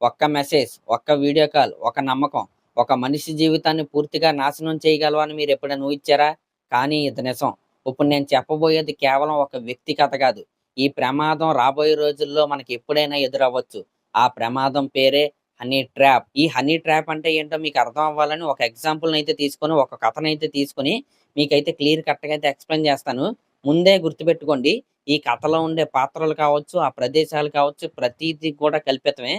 ఒక్క మెసేజ్, ఒక్క video call, ఒక నమ్మకం, ఒక మనిషి జీవితాన్ని పూర్తిగా నాశనం చేయగలవు అని మీరు ఎప్పుడైనా ఊహించారా? కానీ ఇది నిజం. ఇప్పుడు నేను చెప్పబోయేది కేవలం ఒక వ్యక్తి కథ కాదు. ఈ ప్రమాదం రాబోయే రోజుల్లో మనకి ఎప్పుడైనా ఎదురవ్వచ్చు. ఆ ప్రమాదం పేరే హనీ ట్రాప్. ఈ హనీ ట్రాప్ అంటే ఏంటో మీకు అర్థం అవ్వాలని ఒక ఎగ్జాంపుల్‌నైతే తీసుకొని, ఒక కథనైతే తీసుకొని మీకైతే క్లియర్ కట్‌గా అయితే ఎక్స్‌ప్లెయిన్ చేస్తాను. ముందే గుర్తుపెట్టుకోండి. ఈ కథలో ఉండే పాత్రలు కావచ్చు, ఆ ప్రదేశాలు కావచ్చు, ప్రతీది కూడా కల్పితమే.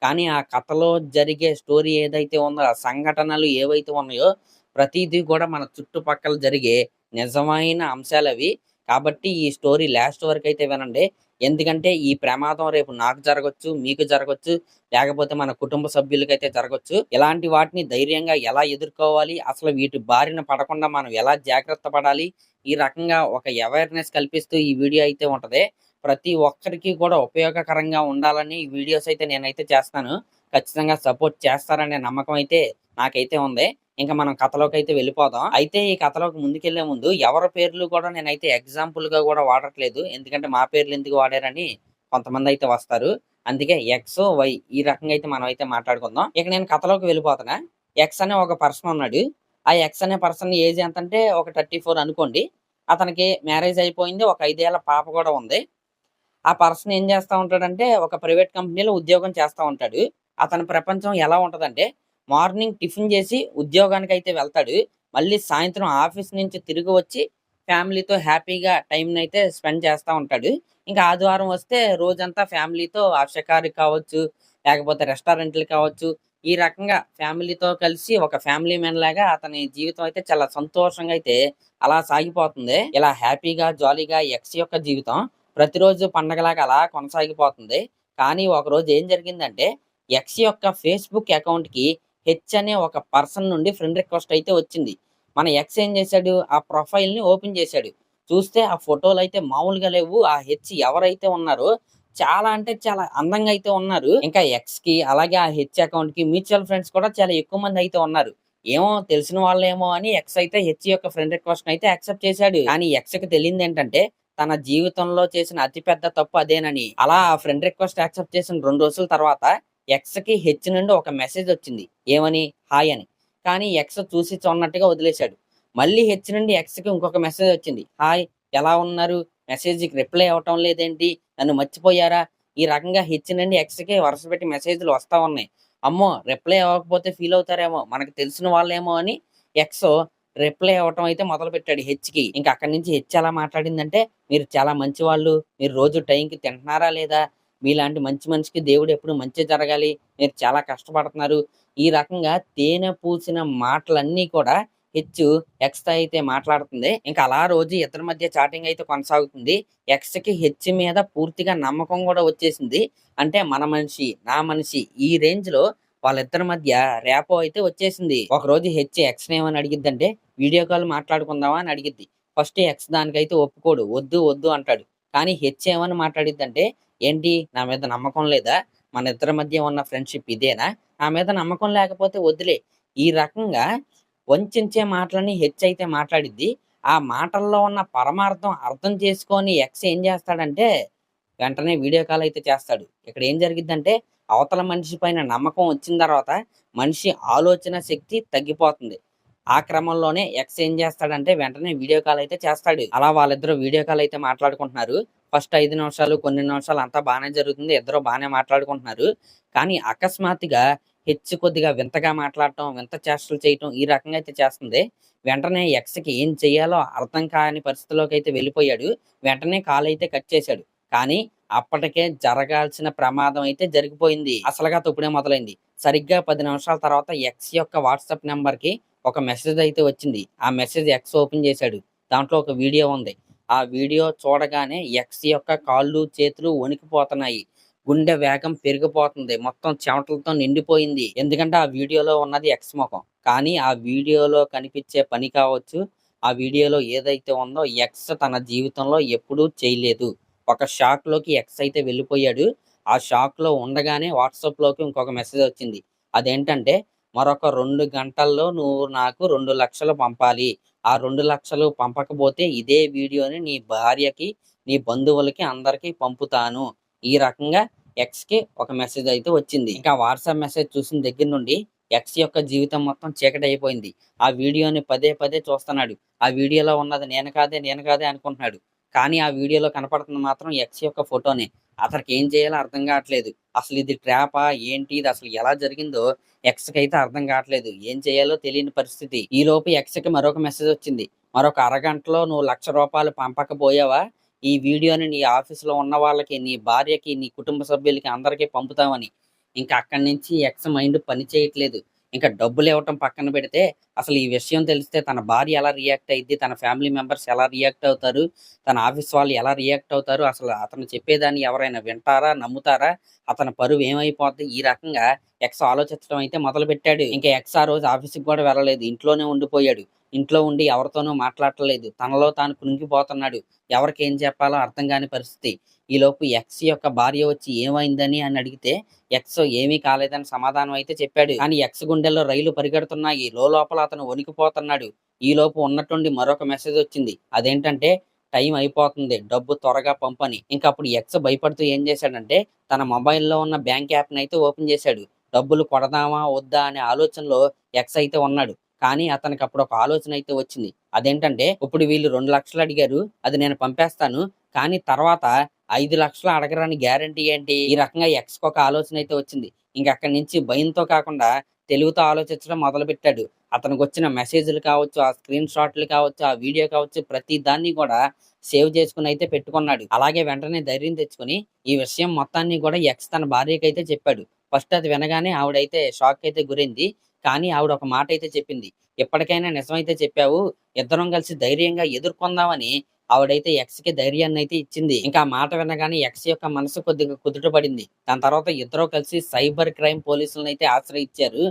కానీ ఆ కథలో జరిగే స్టోరీ ఏదైతే ఉందో, ఆ సంఘటనలు ఏవైతే ఉన్నాయో, ప్రతీదీ కూడా మన చుట్టుపక్కల జరిగే నిజమైన అంశాలవి. కాబట్టి ఈ స్టోరీ లాస్ట్ వరకైతే వినండి. ఎందుకంటే ఈ ప్రమాదం రేపు నాకు జరగొచ్చు, మీకు జరగొచ్చు, లేకపోతే మన కుటుంబ సభ్యులకైతే జరగొచ్చు. ఇలాంటి వాటిని ధైర్యంగా ఎలా ఎదుర్కోవాలి? అసలు వీటి బారిన పడకుండా మనం ఎలా జాగ్రత్త పడాలి? ఈ రకంగా ఒక అవేర్‌నెస్ కల్పిస్తూ ఈ వీడియో అయితే ఉంటది. ప్రతి ఒక్కరికి కూడా ఉపయోగకరంగా ఉండాలని ఈ వీడియోస్ అయితే నేనైతే చేస్తాను. ఖచ్చితంగా సపోర్ట్ చేస్తారనే నమ్మకం అయితే నాకైతే ఉంది. ఇంక మనం కథలోకైతే వెళ్ళిపోదాం. అయితే ఈ కథలోకి ముందుకెళ్ళే ముందు ఎవరి పేర్లు కూడా నేనైతే ఎగ్జాంపుల్‌గా కూడా వాడట్లేదు. ఎందుకంటే మా పేర్లు ఎందుకు వాడారని కొంతమందైతే వస్తారు. అందుకే ఎక్స్, వై ఈ రకంగా అయితే మనం అయితే మాట్లాడుకుందాం. ఇక నేను కథలోకి వెళ్ళిపోతున్నా. ఎక్స్ అనే ఒక పర్సన్ ఉన్నాడు. ఆ ఎక్స్ అనే పర్సన్ ఏజ్ ఎంతంటే ఒక 34 అనుకోండి. అతనికి మ్యారేజ్ అయిపోయింది. ఒక 5 ఏళ్ల పాప కూడా ఉంది. ఆ పర్సన్ ఏం చేస్తా ఉంటాడంటే, ఒక ప్రైవేట్ కంపెనీలో ఉద్యోగం చేస్తా ఉంటాడు. అతని ప్రపంచం ఎలా ఉంటదంటే, మార్నింగ్ టిఫిన్ చేసి ఉద్యోగానికైతే వెళ్తాడు. మళ్ళీ సాయంత్రం ఆఫీస్ నుంచి తిరిగి వచ్చి ఫ్యామిలీతో హ్యాపీగా టైంనైతే స్పెండ్ చేస్తా ఉంటాడు. ఇంకా ఆదివారం వస్తే రోజంతా ఫ్యామిలీతో షికారుకి కావచ్చు, లేకపోతే రెస్టారెంట్‌లకి కావచ్చు, ఈ రకంగా ఫ్యామిలీతో కలిసి ఒక ఫ్యామిలీ మ్యాన్ లాగా అతని జీవితం అయితే చాలా సంతోషంగా అయితే అలా సాగిపోతుంది. ఇలా హ్యాపీగా, జాలీగా ఎక్స్ యొక్క జీవితం ప్రతిరోజు పండగలాగా అలా కొనసాగిపోతుంది. కానీ ఒకరోజు ఏం జరిగిందంటే, ఎక్స్ యొక్క ఫేస్‌బుక్ అకౌంట్‌కి హెచ్ అనే ఒక పర్సన్ నుండి ఫ్రెండ్ రిక్వెస్ట్ అయితే వచ్చింది. మన ఎక్స్ ఏం చేశాడు, ఆ ప్రొఫైల్‌ని ఓపెన్ చేశాడు. చూస్తే ఆ ఫోటోలయితే మామూలుగా లేవు. ఆ హెచ్ ఎవరైతే ఉన్నారో చాలా అంటే చాలా అందంగా అయితే ఉన్నారు. ఇంకా ఎక్స్‌కి అలాగే ఆ హెచ్ అకౌంట్‌కి మ్యూచువల్ ఫ్రెండ్స్ కూడా చాలా ఎక్కువ మంది అయితే ఉన్నారు. ఏమో తెలిసిన వాళ్ళేమో అని ఎక్స్ అయితే హెచ్ యొక్క ఫ్రెండ్ రిక్వెస్ట్‌ని అయితే యాక్సెప్ట్ చేశాడు. కానీ ఎక్స్‌కి తెలియనిదేంటంటే తన జీవితంలో చేసిన అతి పెద్ద తప్పు అదేనని. అలా ఆ ఫ్రెండ్ రిక్వెస్ట్ యాక్సెప్ట్ చేసిన 2 రోజుల తర్వాత ఎక్స్‌కి హెచ్ నుండి ఒక మెసేజ్ వచ్చింది. ఏమని? హాయ్ అని. కానీ ఎక్స్ చూసి చూడనట్టుగా వదిలేశాడు. మళ్ళీ హెచ్ నుండి ఎక్స్‌కి ఇంకొక మెసేజ్ వచ్చింది. హాయ్ ఎలా ఉన్నారు? మెసేజ్‌కి రిప్లై అవ్వటం లేదేంటి? నన్ను మర్చిపోయారా? ఈ రకంగా హెచ్ నుండి ఎక్స్‌కి వరుసపెట్టి మెసేజ్‌లు వస్తా ఉన్నాయి. అమ్మో! రిప్లై అవ్వకపోతే ఫీల్ అవుతారేమో! మనకు తెలిసిన వాళ్ళేమో అని ఎక్స్ రిప్లై అవ్వటం అయితే మొదలుపెట్టాడు హెచ్‌కి. ఇంక అక్కడి నుంచి హెచ్ ఎలా మాట్లాడిందంటే, "మీరు చాలా మంచివాళ్ళు. మీరు రోజు టైంకి తింటున్నారా లేదా? మీలాంటి మంచి మనిషికి దేవుడు ఎప్పుడు మంచే జరగాలి. మీరు చాలా కష్టపడుతున్నారు." ఈ రకంగా తేనె పూసిన మాటలన్నీ కూడా హెచ్ ఎక్స్‌తో అయితే మాట్లాడుతుంది. ఇంక అలా రోజు ఇద్దరి మధ్య చాటింగ్ అయితే కొనసాగుతుంది. ఎక్స్‌కి హెచ్ మీద పూర్తిగా నమ్మకం గూడా వచ్చేసింది. అంటే మన మనిషి, నా మనిషి ఈ రేంజ్‌లో వాళ్ళిద్దరి మధ్య ర్యాపో అయితే వచ్చేసింది. ఒకరోజు హెచ్ ఎక్స్‌ని ఏమని అడిగిద్దంటే, "వీడియో కాల్ మాట్లాడుకుందామా?" అని అడిగిద్ది. ఫస్ట్ ఎక్స్ దానికైతే ఒప్పుకోడు. వద్దు, వద్దు అంటాడు. కానీ హెచ్ ఏమని మాట్లాడిద్దంటే, "ఏంటి నా మీద నమ్మకం లేదా? మన ఇద్దరి మధ్య ఉన్న ఫ్రెండ్‌షిప్ ఇదేనా? నా మీద నమ్మకం లేకపోతే వదిలే." ఈ రకంగా వంచించే మాటలని హెచ్ అయితే మాట్లాడిద్ది. ఆ మాటల్లో ఉన్న పరమార్థం అర్థం చేసుకొని ఎక్స్ ఏం చేస్తాడంటే, వెంటనే వీడియో కాల్ అయితే చేస్తాడు. ఇక్కడ ఏం జరిగిద్దంటే, అవతల మనిషి పైన నమ్మకం వచ్చిన తర్వాత, మనిషి ఆలోచన శక్తి తగ్గిపోతుంది. ఆ క్రమంలోనే ఎక్స్ ఏం చేస్తాడంటే, వెంటనే వీడియో కాల్ అయితే చేస్తాడు. అలా వాళ్ళిద్దరూ వీడియో కాల్ అయితే మాట్లాడుకుంటున్నారు. ఫస్ట్ 5 నిమిషాలు, కొన్ని నిమిషాలు అంతా బానే జరుగుతుంది. ఇద్దరు బానే మాట్లాడుకుంటున్నారు. కానీ అకస్మాత్తుగా హెచ్ కొద్దిగా వింతగా మాట్లాడటం, వింత చేష్టలు చేయటం ఈ రకంగా అయితే చేస్తుంది. వెంటనే ఎక్స్‌కి ఏం చేయాలో అర్థం కాని పరిస్థితిలోకైతే వెళ్ళిపోయాడు. వెంటనే కాల్ అయితే కట్ చేశాడు. కానీ అప్పటికే జరగాల్సిన ప్రమాదం అయితే జరిగిపోయింది. అసలుగా తొప్పుడే మొదలైంది. సరిగ్గా 10 నిమిషాల తర్వాత ఎక్స్ యొక్క వాట్సాప్ నంబర్‌కి ఒక మెసేజ్ అయితే వచ్చింది. ఆ మెసేజ్ ఎక్స్ ఓపెన్ చేశాడు. దాంట్లో ఒక వీడియో ఉంది. ఆ వీడియో చూడగానే ఎక్స్ యొక్క కాళ్ళు, చేతులు వణికిపోతున్నాయి. గుండె వేగం పెరిగిపోతుంది. మొత్తం చెమటలతో నిండిపోయింది. ఎందుకంటే ఆ వీడియోలో ఉన్నది ఎక్స్ మొఖం. కానీ ఆ వీడియోలో కనిపించే పని కావచ్చు, ఆ వీడియోలో ఏదైతే ఉందో ఎక్స్ తన జీవితంలో ఎప్పుడూ చేయలేదు. ఒక షాక్‌లోకి ఎక్స్ అయితే వెళ్ళిపోయాడు. ఆ షాక్‌లో ఉండగానే వాట్సాప్‌లోకి ఇంకొక మెసేజ్ వచ్చింది. అదేంటంటే, "మరొక 2 గంటల్లో నువ్వు నాకు 2,00,000 పంపాలి. ఆ 2,00,000 పంపకపోతే ఇదే వీడియోని నీ భార్యకి, నీ బంధువులకి అందరికి పంపుతాను." ఈ రకంగా ఎక్స్ కి ఒక మెసేజ్ అయితే వచ్చింది. ఇంకా వాట్సాప్ మెసేజ్ చూసిన దగ్గర నుండి ఎక్స్ యొక్క జీవితం మొత్తం చీకటి అయిపోయింది. ఆ వీడియోని పదే పదే చూస్తున్నాడు. ఆ వీడియోలో ఉన్నది నేను కాదే అనుకుంటున్నాడు. కానీ ఆ వీడియోలో కనపడుతుంది మాత్రం ఎక్స్ యొక్క ఫోటోనే. అతనికి ఏం చేయాలో అర్థం కావట్లేదు. అసలు ఇది ట్రాపా ఏంటి, ఇది అసలు ఎలా జరిగిందో ఎక్స్ కి అయితే అర్థం కావట్లేదు. ఏం చేయాలో తెలియని పరిస్థితి. ఈలోపు ఎక్స్ కి మరొక మెసేజ్ వచ్చింది. మరొక అరగంటలో నువ్వు ₹1,00,000 పంపకపోయావా, ఈ వీడియోని నీ ఆఫీస్‌లో ఉన్న వాళ్ళకి, నీ భార్యకి, నీ కుటుంబ సభ్యులకి అందరికీ పంపుతామని. ఇంకా అక్కడి నుంచి ఎక్స్ మైండ్ పని చేయట్లేదు. ఇంకా డబ్బులివ్వటం పక్కన పెడితే, అసలు ఈ విషయం తెలిస్తే తన భార్య ఎలా రియాక్ట్ అయిద్ది, తన ఫ్యామిలీ మెంబర్స్ ఎలా రియాక్ట్ అవుతారు, తన ఆఫీస్ వాళ్ళు ఎలా రియాక్ట్ అవుతారు, అసలు అతను చెప్పేదాన్ని ఎవరైనా వింటారా, నమ్ముతారా, అతని పరువు ఏమైపోద్ది, ఈ రకంగా ఎక్స్ ఆలోచించడం అయితే మొదలుపెట్టాడు. ఇంకా ఎక్స్ ఆ రోజు ఆఫీస్‌కి కూడా వెళ్ళలేదు. ఇంట్లోనే ఉండిపోయాడు. ఇంట్లో ఉండి ఎవరితోనూ మాట్లాడట్లేదు. తనలో తాను కృంగిపోతున్నాడు. ఎవరికేం చెప్పాలో అర్థం కాని పరిస్థితి. ఈలోపు ఎక్స్ యొక్క భార్య వచ్చి ఏమైందని అని అడిగితే, ఎక్స్ ఏమీ కాలేదని సమాధానం అయితే చెప్పాడు. కానీ ఎక్స్ గుండెల్లో రైలు పరిగెడుతున్నాయి. లోలోపల అతను వణికిపోతున్నాడు. ఈలోపు ఉన్నట్టుండి మరొక మెసేజ్ వచ్చింది. అదేంటంటే, టైం అయిపోతుంది. డబ్బు త్వరగా పంపని. ఇంకప్పుడు ఎక్స్ భయపడుతూ ఏం చేశాడంటే, తన మొబైల్‌లో ఉన్న బ్యాంక్ యాప్‌ని అయితే ఓపెన్ చేశాడు. డబ్బులు కొడదామా? వద్దా? అనే ఆలోచనలో ఎక్స్ అయితే ఉన్నాడు. కానీ అతనికి అప్పుడు ఒక ఆలోచన అయితే వచ్చింది. అదేంటంటే, ఇప్పుడు వీళ్ళు 2,00,000 అడిగారు. అది నేను పంపేస్తాను. కానీ తర్వాత 5,00,000 అడగరని గ్యారంటీ ఏంటి? ఈ రకంగా ఎక్స్‌కి ఒక ఆలోచన అయితే వచ్చింది. ఇంక అక్కడి నుంచి భయంతో కాకుండా తెలివితో ఆలోచించడం మొదలుపెట్టాడు. అతనికొచ్చిన మెసేజ్‌లు కావచ్చు, ఆ స్క్రీన్ షాట్‌లు కావచ్చు, ఆ వీడియో కావచ్చు, ప్రతి దాన్ని కూడా సేవ్ చేసుకొని అయితే పెట్టుకున్నాడు. అలాగే వెంటనే ధైర్యం తెచ్చుకొని ఈ విషయం మొత్తాన్ని కూడా ఎక్స్ తన భార్యకైతే చెప్పాడు. ఫస్ట్ అది వినగానే ఆవిడైతే షాక్ అయితే గురైంది. కానీ ఆవిడ ఒక మాట అయితే చెప్పింది. "ఎప్పటికైనా నిజమైతే చెప్పావు. ఇద్దరం కలిసి ధైర్యంగా ఎదుర్కొందామని" ఆవిడైతే ఎక్స్‌కి ధైర్యాన్నయితే ఇచ్చింది. ఇంకా ఆ మాట వినగానే ఎక్స్ యొక్క మనసు కొద్దిగా కుదుట పడింది. దాని తర్వాత ఇద్దరూ కలిసి సైబర్ క్రైమ్ పోలీసులనైతే ఆశ్రయించారు.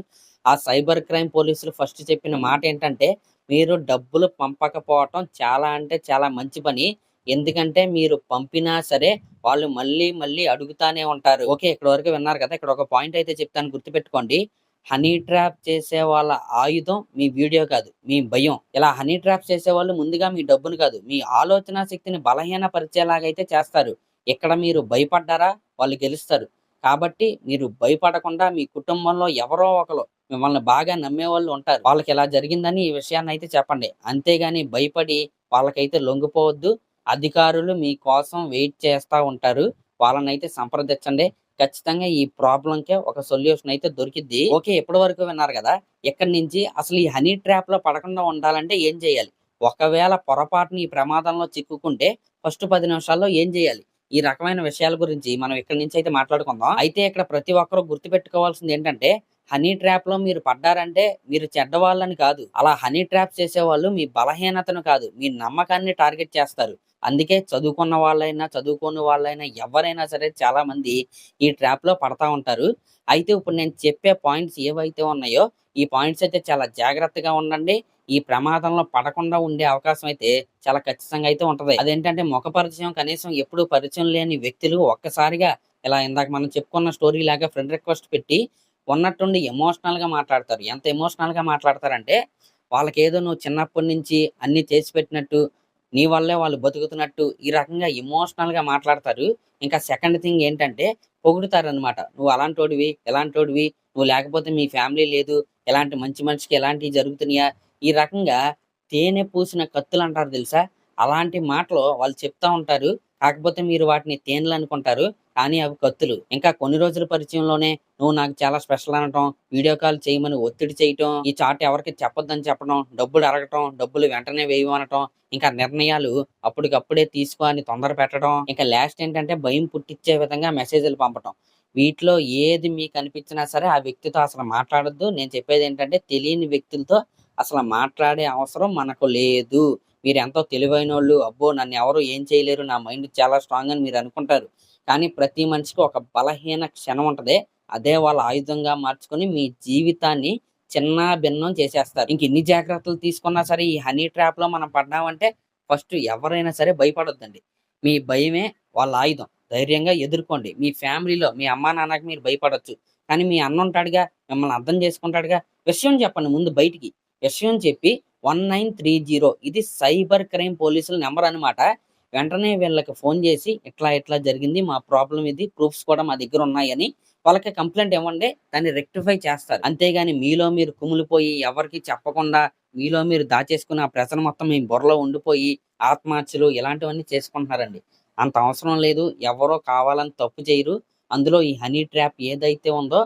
ఆ సైబర్ క్రైమ్ పోలీసులు ఫస్ట్ చెప్పిన మాట ఏంటంటే, "మీరు డబ్బులు పంపకపోవటం చాలా అంటే చాలా మంచి పని. ఎందుకంటే మీరు పంపినా సరే వాళ్ళు మళ్ళీ మళ్ళీ అడుగుతానే ఉంటారు." ఓకే. ఇక్కడి వరకు విన్నారు కదా! ఇక్కడ ఒక పాయింట్ అయితే చెప్తాను గుర్తుపెట్టుకోండి. హనీ ట్రాప్ చేసే వాళ్ళ ఆయుధం మీ వీడియో కాదు, మీ భయం. ఇలా హనీ ట్రాప్ చేసేవాళ్ళు ముందుగా మీ డబ్బును కాదు, మీ ఆలోచనా శక్తిని బలహీనపరిచేలాగైతే చేస్తారు. ఇక్కడ మీరు భయపడ్డారా? వాళ్ళు గెలుస్తారు. కాబట్టి మీరు భయపడకుండా మీ కుటుంబంలో ఎవరో ఒకళ్ళు మిమ్మల్ని బాగా నమ్మేవాళ్ళు ఉంటారు. వాళ్ళకి ఇలా జరిగిందని ఈ విషయాన్నయితే చెప్పండి. అంతేగాని భయపడి వాళ్ళకైతే లొంగిపోవద్దు. అధికారులు మీకోసం వెయిట్ చేస్తా ఉంటారు. వాళ్ళనైతే సంప్రదించండి. ఖచ్చితంగా ఈ ప్రాబ్లమ్‌కి ఒక సొల్యూషన్ అయితే దొరికిద్ది. ఓకే. ఇప్పటి వరకు విన్నారు గదా! ఇక్కడి నుంచి అసలు ఈ హనీ ట్రాప్‌లో పడకుండా ఉండాలంటే ఏం చేయాలి? ఒకవేళ పొరపాటున ఈ ప్రమాదంలో చిక్కుకుంటే ఫస్ట్ 10 నిమిషాల్లో ఏం చేయాలి? ఈ రకమైన విషయాల గురించి మనం ఇక్కడి నుంచి అయితే మాట్లాడుకుందాం. అయితే ఇక్కడ ప్రతి ఒక్కరు గుర్తుపెట్టుకోవాల్సింది ఏంటంటే, హనీ ట్రాప్‌లో మీరు పడ్డారంటే మీరు చెడ్డవాళ్ళని కాదు. అలా హనీ ట్రాప్ చేసేవాళ్ళు మీ బలహీనతను కాదు, మీ నమ్మకాన్ని టార్గెట్ చేస్తారు. అందుకే చదువుకున్న వాళ్ళైనా, చదువుకోని వాళ్ళైనా ఎవరైనా సరే చాలామంది ఈ ట్రాప్‌లో పడతా ఉంటారు. అయితే ఇప్పుడు నేను చెప్పే పాయింట్స్ ఏవైతే ఉన్నాయో, ఈ పాయింట్స్ అయితే చాలా జాగ్రత్తగా ఉండండి. ఈ ప్రమాదంలో పడకుండా ఉండే అవకాశం అయితే చాలా ఖచ్చితంగా అయితే ఉంటది. అదేంటంటే ముఖ పరిచయం కనీసం ఎప్పుడు పరిచయం లేని వ్యక్తులు ఒక్కసారిగా ఇలా ఇందాక మనం చెప్పుకున్న స్టోరీ లాగా ఫ్రెండ్ రిక్వెస్ట్ పెట్టి ఉన్నట్టుండి ఎమోషనల్‌గా మాట్లాడతారు. ఎంత ఎమోషనల్‌గా మాట్లాడతారంటే, వాళ్ళకేదో నువ్వు చిన్నప్పటి నుంచి అన్నీ చేసి పెట్టినట్టు, నీ వల్లే వాళ్ళు బతుకుతున్నట్టు, ఈ రకంగా ఎమోషనల్‌గా మాట్లాడతారు. ఇంకా సెకండ్ థింగ్ ఏంటంటే పొగుడుతారనమాట. "నువ్వు అలాంటోడివి, ఇలాంటోడివి, నువ్వు లేకపోతే మీ ఫ్యామిలీ లేదు. ఇలాంటి మంచి మనిషికి ఇలాంటివి జరుగుతున్నాయా?" ఈ రకంగా తేనె పూసిన కత్తులంటారు తెలుసా? అలాంటి మాటలు వాళ్ళు చెప్తా ఉంటారు. కాకపోతే మీరు వాటిని తేనెలనుకుంటారు. కానీ అవి కత్తులు. ఇంకా కొన్ని రోజుల పరిచయంలోనే నువ్వు నాకు చాలా స్పెషల్ అనటం, వీడియో కాల్ చేయమని ఒత్తిడి చేయటం, ఈ చాట్ ఎవరికీ చెప్పొద్దని చెప్పడం, డబ్బులు అడగటం, డబ్బులు వెంటనే వేయమనటం, ఇంకా నిర్ణయాలు అప్పటికప్పుడే తీసుకో అని తొందర పెట్టడం, ఇంకా లాస్ట్ ఏంటంటే భయం పుట్టిచ్చే విధంగా మెసేజ్‌లు పంపటం. వీటిలో ఏది మీకనిపించినా సరే ఆ వ్యక్తితో అసలు మాట్లాడొద్దు. నేను చెప్పేదేంటంటే తెలియని వ్యక్తులతో అసలు మాట్లాడే అవసరం మనకు లేదు. మీరెంతో తెలివైనోళ్ళు, అబ్బో! నన్నెవరు ఏం చేయలేరు, నా మైండ్ చాలా స్ట్రాంగ్ అని మీరనుకుంటారు. కానీ ప్రతి మనిషికి ఒక బలహీన క్షణం ఉంటది. అదే వాళ్ళ ఆయుధంగా మార్చుకొని మీ జీవితాన్ని చిన్నాభిన్నం చేసేస్తారు. ఇంకెన్ని జాగ్రత్తలు తీసుకున్నా సరే ఈ హనీ ట్రాప్‌లో మనం పడ్డామంటే ఫస్ట్ ఎవరైనా సరే భయపడొద్దండి. మీ భయమే వాళ్ళ ఆయుధం. ధైర్యంగా ఎదుర్కోండి. మీ ఫ్యామిలీలో మీ అమ్మానాన్నకి మీరు భయపడొచ్చు. కానీ మీ అన్నుంటాడుగా, మిమ్మల్ని అర్థం చేసుకుంటాడుగా. విషయం చెప్పండి ముందు బయటికి. విషయం చెప్పి 1930 ఇది సైబర్ క్రైమ్ పోలీసుల నంబర్ అనమాట. వెంటనే వీళ్ళకి ఫోన్ చేసి ఇట్లా ఇట్లా జరిగింది. మా ప్రాబ్లమ్ ఇది. ప్రూఫ్స్ కూడా మా దగ్గర ఉన్నాయని వాళ్ళకి కంప్లెయింట్ ఇవ్వండి. దాన్ని రెక్టిఫై చేస్తారు. అంతేగాని మీలో మీరు కుమిలిపోయి ఎవరికీ చెప్పకుండా మీలో మీరు దాచేసుకుని ఆ ప్రెషర్ మొత్తం మీ బుర్రలో ఉండిపోయి ఆత్మహత్యలు ఇలాంటివన్నీ చేసుకుంటున్నారండి. అంత అవసరం లేదు. ఎవరో కావాలని తప్పు చేయరు. అందులో ఈ హనీ ట్రాప్ ఏదైతే ఉందో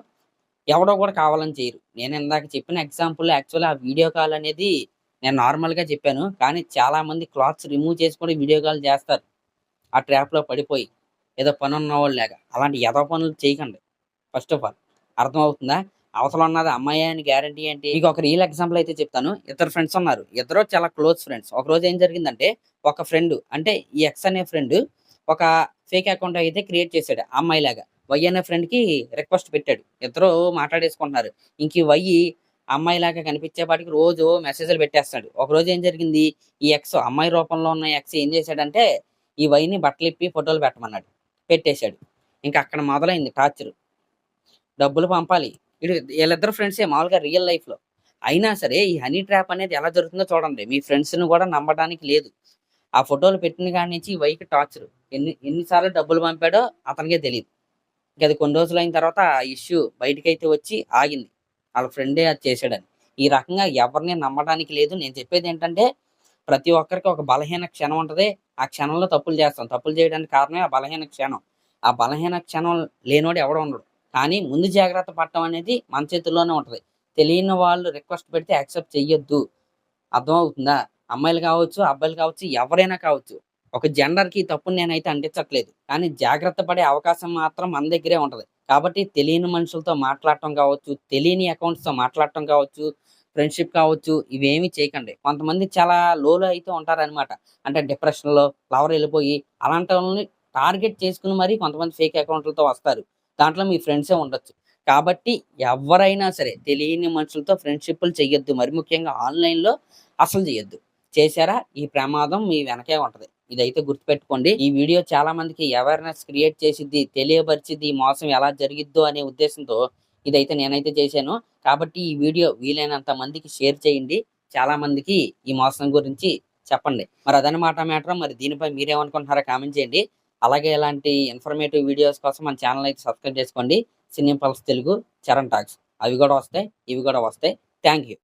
ఎవడో కూడా కావాలని చేయరు. నేను ఇందాక చెప్పిన ఎగ్జాంపుల్ యాక్చువల్లీ ఆ వీడియో కాల్ అనేది నేను నార్మల్‌గా చెప్పాను. కానీ చాలామంది క్లాత్స్ రిమూవ్ చేసి కూడా వీడియో కాల్ చేస్తారు. ఆ ట్రాప్‌లో పడిపోయి. ఏదో పనున్నవాళ్ళలాగా. అలాంటి ఎదవ పనులు చేయకండి. First of all. అర్థమవుతుందా? అవతల ఉన్నది అమ్మాయే అని గ్యారంటీ ఏంటి? మీకొక రియల్ ఎగ్జాంపుల్ అయితే చెప్తాను. ఇద్దరు ఫ్రెండ్స్ ఉన్నారు. ఇద్దరు చాలా క్లోజ్ ఫ్రెండ్స్. ఒకరోజు ఏం జరిగిందంటే ఒక ఫ్రెండ్ అంటే ఈ ఎక్స్ అనే ఫ్రెండ్ ఒక ఫేక్ అకౌంట్ అయితే క్రియేట్ చేసాడు అమ్మాయిలాగా. వై అనే ఫ్రెండ్‌కి రిక్వెస్ట్ పెట్టాడు. ఇద్దరు మాట్లాడేసుకుంటున్నారు. ఇంక ఈ వై అమ్మాయిలాగా కనిపించేపాటికి రోజు మెసేజ్‌లు పెట్టేస్తాడు. ఒకరోజు ఏం జరిగింది? ఈ ఎక్స్ అమ్మాయి రూపంలో ఉన్న ఎక్స్ ఏం చేశాడంటే ఈ వైని బట్టలిప్పి ఫోటోలు పెట్టమన్నాడు. పెట్టేశాడు. ఇంక అక్కడ మొదలైంది టార్చరు. డబ్బులు పంపాలి. ఈళ్ళిద్దరు ఫ్రెండ్సే మామూలుగా రియల్ లైఫ్‌లో. అయినా సరే ఈ హనీ ట్రాప్ అనేది ఎలా జరుగుతుందో చూడండి. మీ ఫ్రెండ్స్‌ని కూడా నమ్మడానికి లేదు. ఆ ఫోటోలు పెట్టిన కాడి నుంచి ఈ వైకి టార్చరు. ఎన్ని సార్లు డబ్బులు పంపాడో అతనికే తెలీదు. ఇంక అది కొన్ని రోజులయిన తర్వాత ఆ ఇష్యూ బయటికైతే వచ్చి ఆగింది. ఆళ్ళ ఫ్రెండే అది చేశాడని. ఈ రకంగా ఎవరిని నమ్మడానికి లేదు. నేను చెప్పేదేంటంటే ప్రతి ఒక్కరికి ఒక బలహీన క్షణం ఉంటది. ఆ క్షణంలో తప్పులు చేస్తాం. తప్పులు చేయడానికి కారణమే ఆ బలహీన క్షణం. ఆ బలహీన క్షణం లేనోడు ఎవడు ఉండడు. కానీ ముందు జాగ్రత్త పడటం అనేది మన చేతుల్లోనే ఉంటది. తెలియని వాళ్ళు రిక్వెస్ట్ పెడితే యాక్సెప్ట్ చెయ్యొద్దు. అర్థమవుతుందా? అమ్మాయిలు కావచ్చు, అబ్బాయిలు కావచ్చు, ఎవరైనా కావచ్చు. ఒక జెండర్‌కి ఈ తప్పుని నేనైతే అంటించట్లేదు. కానీ జాగ్రత్త పడే అవకాశం మాత్రం మన దగ్గరే ఉంటది. కాబట్టి తెలియని మనుషులతో మాట్లాడటం కావచ్చు, తెలియని అకౌంట్స్‌తో మాట్లాడటం కావచ్చు, ఫ్రెండ్‌షిప్ కావచ్చు, ఇవేమీ చేయకండి. కొంతమంది చాలా లోలో అయితే ఉంటారనమాట. అంటే డిప్రెషన్‌లో లవర్ ఎళ్ళిపోయి అలాంటోళ్ళని టార్గెట్ చేసుకొని మరీ కొంతమంది ఫేక్ అకౌంట్‌లతో వస్తారు. దాంట్లో మీ ఫ్రెండ్సే ఉండొచ్చు. కాబట్టి ఎవ్వరైనా సరే తెలియని మనుషులతో ఫ్రెండ్‌షిప్పులు చెయ్యొద్దు. మరి ముఖ్యంగా ఆన్‌లైన్‌లో అసలు చేయొద్దు. చేశారా ఈ ప్రమాదం మీ వెనకే ఉంటది. ఇదైతే గుర్తుపెట్టుకోండి. ఈ వీడియో చాలా మందికి అవేర్‌నెస్ క్రియేట్ చేసిద్ది, తెలియపరిచిద్ది, ఈ మోసం ఎలా జరిగిద్దో అనే ఉద్దేశంతో ఇదైతే నేనైతే చేశాను. కాబట్టి ఈ వీడియో వీలైనంత మందికి షేర్ చేయండి. చాలా మందికి ఈ మోసం గురించి చెప్పండి. మరి అదనమాట మ్యాటర్. మరి దీనిపై మీరేమనుకుంటున్నారో కామెంట్ చేయండి. అలాగే ఇలాంటి ఇన్ఫర్మేటివ్ వీడియోస్ కోసం మన ఛానెల్ అయితే సబ్స్క్రైబ్ చేసుకోండి. సినీ పల్స్ తెలుగు, చరణ్ టాక్స్ అవి కూడా వస్తాయి. ఇవి కూడా వస్తాయి. Thank you.